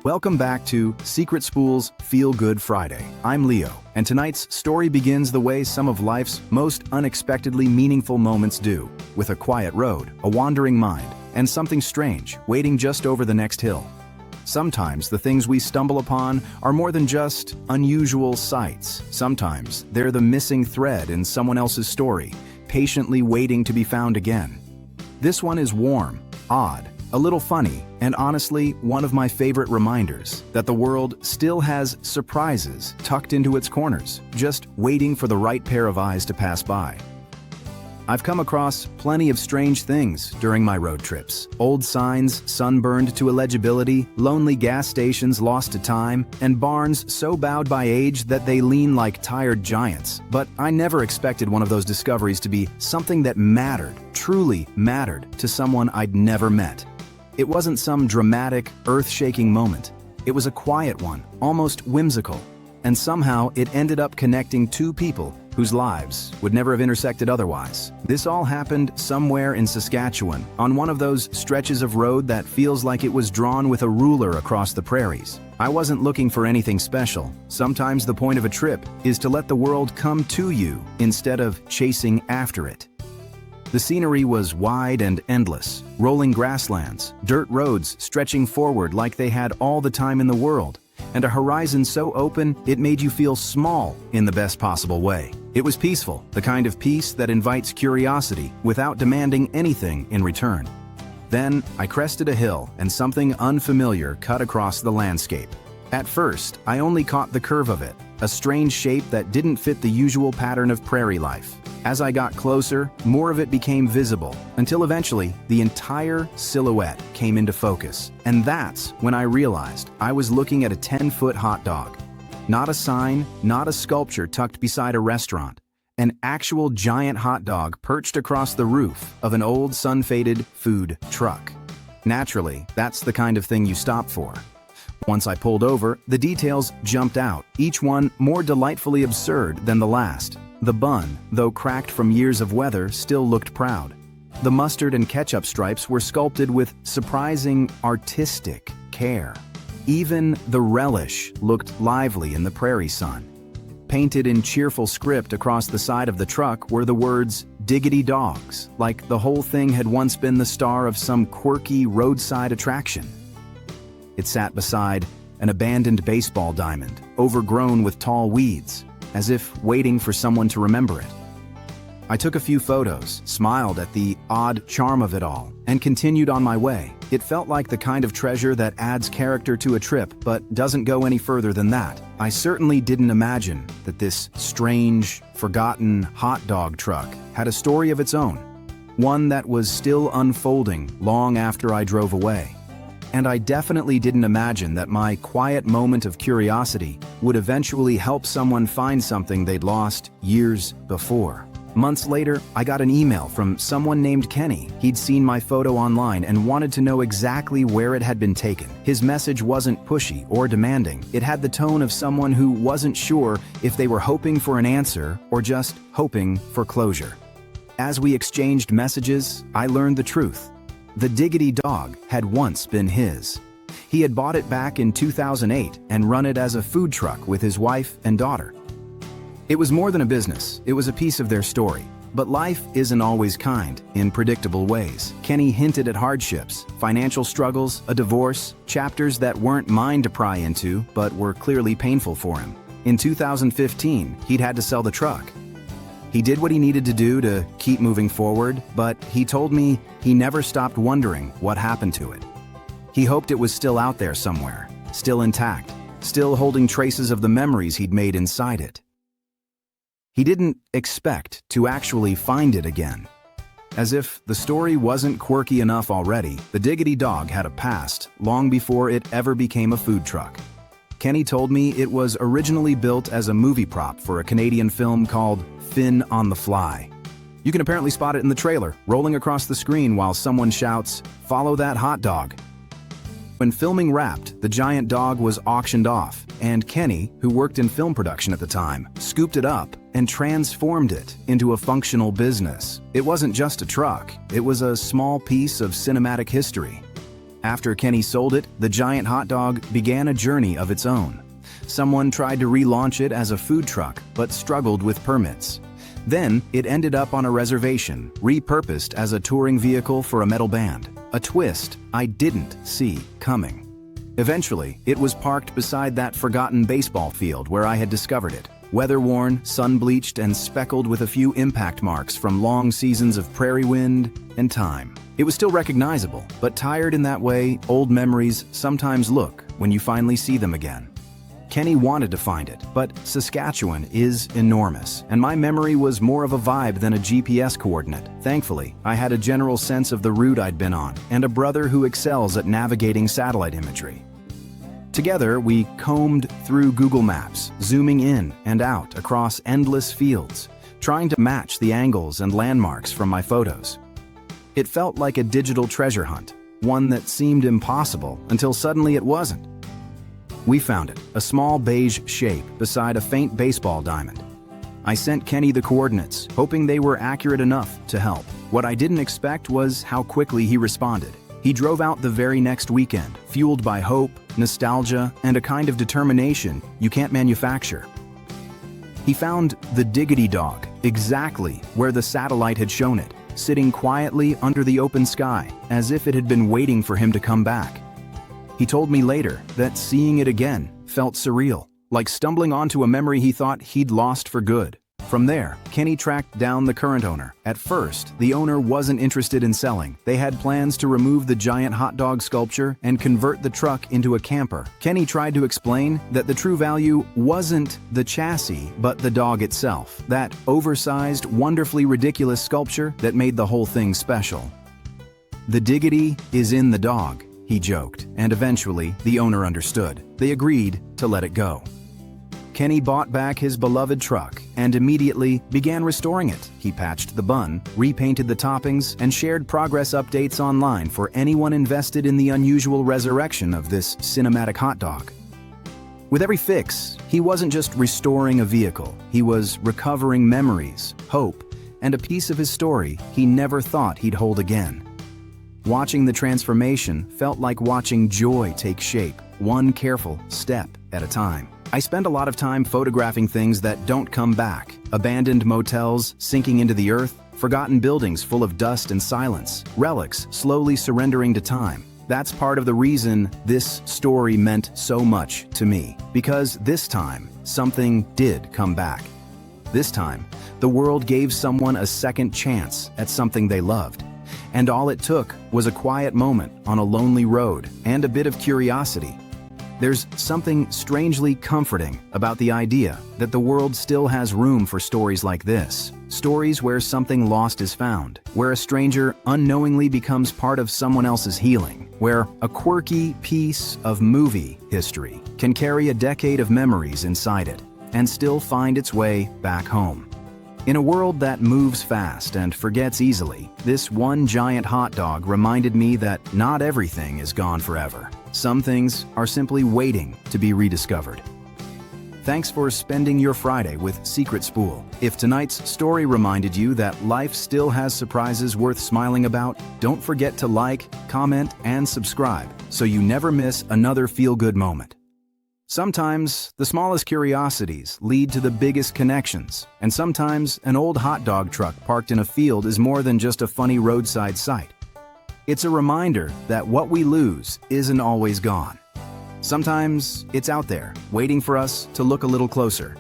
Welcome back to SecretSpool's Feel Good Friday. I'm Leo, and tonight's story begins the way some of life's most unexpectedly meaningful moments do, with a quiet road, a wandering mind, and something strange waiting just over the next hill. Sometimes the things we stumble upon are more than just unusual sights. Sometimes they're the missing thread in someone else's story, patiently waiting to be found again. This one is warm, odd, a little funny, and honestly, one of my favorite reminders that the world still has surprises tucked into its corners, just waiting for the right pair of eyes to pass by. I've come across plenty of strange things during my road trips. Old signs sunburned to illegibility, lonely gas stations lost to time, and barns so bowed by age that they lean like tired giants. But I never expected one of those discoveries to be something that mattered, truly mattered, to someone I'd never met. It wasn't some dramatic, earth-shaking moment. It was a quiet one, almost whimsical. And somehow it ended up connecting two people whose lives would never have intersected otherwise. This all happened somewhere in Saskatchewan, on one of those stretches of road that feels like it was drawn with a ruler across the prairies. I wasn't looking for anything special. Sometimes the point of a trip is to let the world come to you instead of chasing after it. The scenery was wide and endless, rolling grasslands, dirt roads stretching forward like they had all the time in the world, and a horizon so open it made you feel small in the best possible way. It was peaceful, the kind of peace that invites curiosity without demanding anything in return. Then I crested a hill and something unfamiliar cut across the landscape. At first, I only caught the curve of it, a strange shape that didn't fit the usual pattern of prairie life. As I got closer, more of it became visible, until eventually the entire silhouette came into focus. And that's when I realized I was looking at a 10-foot hot dog. Not a sign, not a sculpture tucked beside a restaurant. An actual giant hot dog perched across the roof of an old sun-faded food truck. Naturally, that's the kind of thing you stop for. Once I pulled over, the details jumped out, each one more delightfully absurd than the last. The bun, though cracked from years of weather, still looked proud. The mustard and ketchup stripes were sculpted with surprising, artistic care. Even the relish looked lively in the prairie sun. Painted in cheerful script across the side of the truck were the words, "Diggity Dogs," like the whole thing had once been the star of some quirky roadside attraction. It sat beside an abandoned baseball diamond, overgrown with tall weeds, as if waiting for someone to remember it. I took a few photos, smiled at the odd charm of it all, and continued on my way. It felt like the kind of treasure that adds character to a trip but doesn't go any further than that. I certainly didn't imagine that this strange, forgotten hot dog truck had a story of its own, one that was still unfolding long after I drove away. And I definitely didn't imagine that my quiet moment of curiosity would eventually help someone find something they'd lost years before. Months later, I got an email from someone named Kenny. He'd seen my photo online and wanted to know exactly where it had been taken. His message wasn't pushy or demanding. It had the tone of someone who wasn't sure if they were hoping for an answer or just hoping for closure. As we exchanged messages, I learned the truth. The Diggity Dog had once been his. He had bought it back in 2008 and run it as a food truck with his wife and daughter. It was more than a business, it was a piece of their story. But life isn't always kind, in predictable ways. Kenny hinted at hardships, financial struggles, a divorce, chapters that weren't mine to pry into, but were clearly painful for him. In 2015, he'd had to sell the truck. He did what he needed to do to keep moving forward, but he told me he never stopped wondering what happened to it. He hoped it was still out there somewhere, still intact, still holding traces of the memories he'd made inside it. He didn't expect to actually find it again. As if the story wasn't quirky enough already, the Diggity Dog had a past long before it ever became a food truck. Kenny told me it was originally built as a movie prop for a Canadian film called Finn on the Fly. You can apparently spot it in the trailer, rolling across the screen while someone shouts, "Follow that hot dog." When filming wrapped, the giant dog was auctioned off, and Kenny, who worked in film production at the time, scooped it up and transformed it into a functional business. It wasn't just a truck, it was a small piece of cinematic history. After Kenny sold it, the giant hot dog began a journey of its own. Someone tried to relaunch it as a food truck, but struggled with permits. Then, it ended up on a reservation, repurposed as a touring vehicle for a metal band. A twist I didn't see coming. Eventually, it was parked beside that forgotten baseball field where I had discovered it. Weather-worn, sun-bleached, and speckled with a few impact marks from long seasons of prairie wind and time. It was still recognizable, but tired in that way old memories sometimes look when you finally see them again. Kenny wanted to find it, but Saskatchewan is enormous, and my memory was more of a vibe than a GPS coordinate. Thankfully, I had a general sense of the route I'd been on, and a brother who excels at navigating satellite imagery. Together, we combed through Google Maps, zooming in and out across endless fields, trying to match the angles and landmarks from my photos. It felt like a digital treasure hunt, one that seemed impossible until suddenly it wasn't. We found it, a small beige shape beside a faint baseball diamond. I sent Kenny the coordinates, hoping they were accurate enough to help. What I didn't expect was how quickly he responded. He drove out the very next weekend, fueled by hope, nostalgia, and a kind of determination you can't manufacture. He found the Diggity Dog exactly where the satellite had shown it, sitting quietly under the open sky, as if it had been waiting for him to come back. He told me later that seeing it again felt surreal, like stumbling onto a memory he thought he'd lost for good. From there, Kenny tracked down the current owner. At first, the owner wasn't interested in selling. They had plans to remove the giant hot dog sculpture and convert the truck into a camper. Kenny tried to explain that the true value wasn't the chassis, but the dog itself. That oversized, wonderfully ridiculous sculpture that made the whole thing special. "The diggity is in the dog," he joked, and eventually, the owner understood. They agreed to let it go. Kenny bought back his beloved truck and immediately began restoring it. He patched the bun, repainted the toppings, and shared progress updates online for anyone invested in the unusual resurrection of this cinematic hot dog. With every fix, he wasn't just restoring a vehicle, he was recovering memories, hope, and a piece of his story he never thought he'd hold again. Watching the transformation felt like watching joy take shape, one careful step at a time. I spend a lot of time photographing things that don't come back. Abandoned motels sinking into the earth, forgotten buildings full of dust and silence, relics slowly surrendering to time. That's part of the reason this story meant so much to me. Because this time, something did come back. This time, the world gave someone a second chance at something they loved. And all it took was a quiet moment on a lonely road and a bit of curiosity. There's something strangely comforting about the idea that the world still has room for stories like this. Stories where something lost is found, where a stranger unknowingly becomes part of someone else's healing, where a quirky piece of movie history can carry a decade of memories inside it and still find its way back home. In a world that moves fast and forgets easily, this one giant hot dog reminded me that not everything is gone forever. Some things are simply waiting to be rediscovered. Thanks for spending your Friday with SecretSpool. If tonight's story reminded you that life still has surprises worth smiling about, don't forget to like, comment, and subscribe so you never miss another feel-good moment. Sometimes, the smallest curiosities lead to the biggest connections, and sometimes an old hot dog truck parked in a field is more than just a funny roadside sight. It's a reminder that what we lose isn't always gone. Sometimes it's out there, waiting for us to look a little closer.